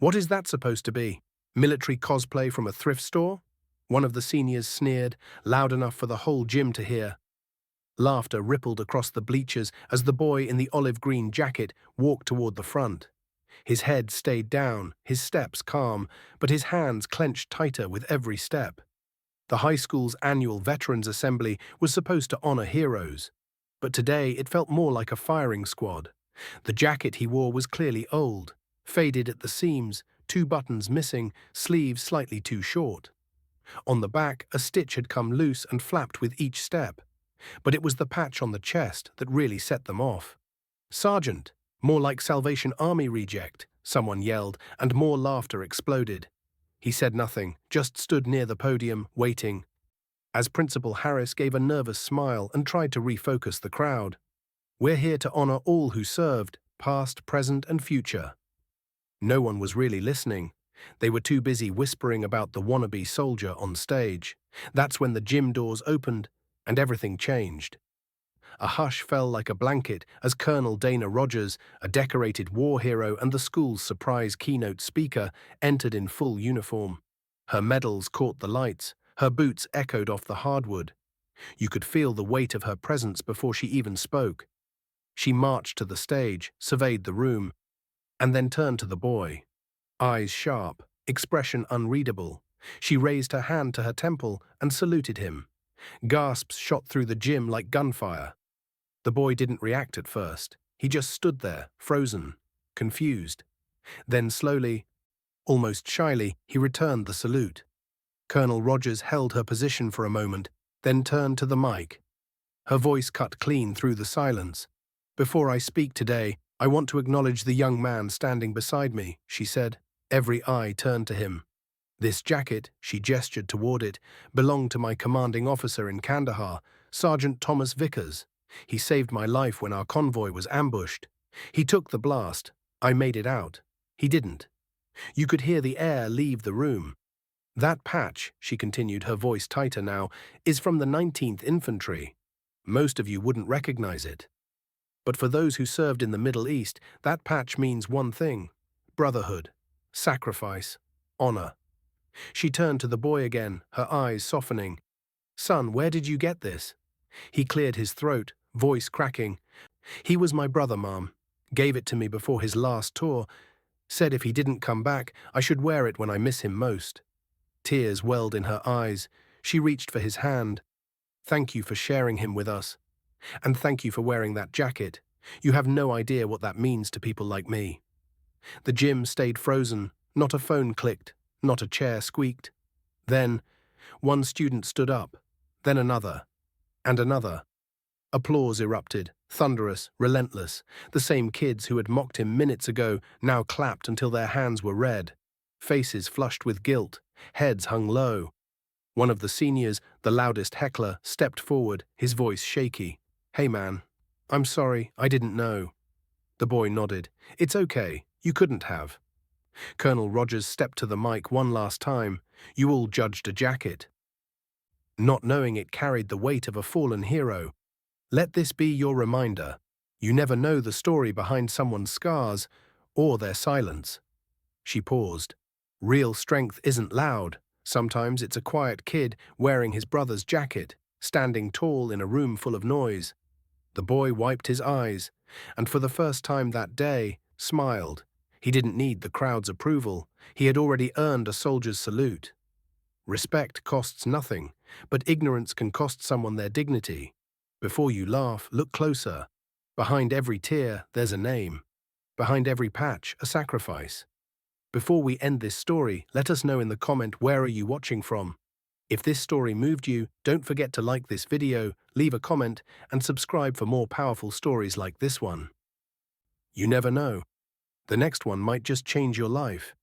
What is that supposed to be? Military cosplay from a thrift store? One of the seniors sneered, loud enough for the whole gym to hear. Laughter rippled across the bleachers as the boy in the olive-green jacket walked toward the front. His head stayed down, his steps calm, but his hands clenched tighter with every step. The high school's annual Veterans Assembly was supposed to honor heroes, but today it felt more like a firing squad. The jacket he wore was clearly old, faded at the seams, 2 buttons missing, sleeves slightly too short. On the back, a stitch had come loose and flapped with each step, but it was the patch on the chest that really set them off. "Sergeant!" More like Salvation Army reject, someone yelled, and more laughter exploded. He said nothing, just stood near the podium, waiting, as Principal Harris gave a nervous smile and tried to refocus the crowd. "We're here to honor all who served, past, present, and future." No one was really listening. They were too busy whispering about the wannabe soldier on stage. That's when the gym doors opened, and everything changed. A hush fell like a blanket as Colonel Dana Rogers, a decorated war hero and the school's surprise keynote speaker, entered in full uniform. Her medals caught the lights, her boots echoed off the hardwood. You could feel the weight of her presence before she even spoke. She marched to the stage, surveyed the room, and then turned to the boy. Eyes sharp, expression unreadable. She raised her hand to her temple and saluted him. Gasps shot through the gym like gunfire. The boy didn't react at first. He just stood there, frozen, confused. Then slowly, almost shyly, he returned the salute. Colonel Rogers held her position for a moment, then turned to the mic. Her voice cut clean through the silence. "Before I speak today, I want to acknowledge the young man standing beside me," she said. Every eye turned to him. "This jacket," she gestured toward it, "belonged to my commanding officer in Kandahar, Sergeant Thomas Vickers. He saved my life when our convoy was ambushed. He took the blast. I made it out. He didn't." You could hear the air leave the room. "That patch," she continued, her voice tighter now, "is from the 19th Infantry. Most of you wouldn't recognize it. But for those who served in the Middle East, that patch means one thing: brotherhood, sacrifice, honor." She turned to the boy again, her eyes softening. "Son, where did you get this?" He cleared his throat, voice cracking. "He was my brother, Mom. Gave it to me before his last tour. Said if he didn't come back, I should wear it when I miss him most." Tears welled in her eyes. She reached for his hand. "Thank you for sharing him with us. And thank you for wearing that jacket. You have no idea what that means to people like me." The gym stayed frozen. Not a phone clicked. Not a chair squeaked. Then, one student stood up. Then another. And another. Applause erupted, thunderous, relentless. The same kids who had mocked him minutes ago now clapped until their hands were red. Faces flushed with guilt, heads hung low. One of the seniors, the loudest heckler, stepped forward, his voice shaky. "Hey man, I'm sorry, I didn't know." The boy nodded. "It's okay, you couldn't have." Colonel Rogers stepped to the mic one last time. "You all judged a jacket, not knowing it carried the weight of a fallen hero. Let this be your reminder. You never know the story behind someone's scars or their silence." She paused. "Real strength isn't loud. Sometimes it's a quiet kid wearing his brother's jacket, standing tall in a room full of noise." The boy wiped his eyes, and for the first time that day, smiled. He didn't need the crowd's approval. He had already earned a soldier's salute. Respect costs nothing, but ignorance can cost someone their dignity. Before you laugh, look closer. Behind every tear, there's a name. Behind every patch, a sacrifice. Before we end this story, let us know in the comment where are you watching from. If this story moved you, don't forget to like this video, leave a comment, and subscribe for more powerful stories like this one. You never know. The next one might just change your life.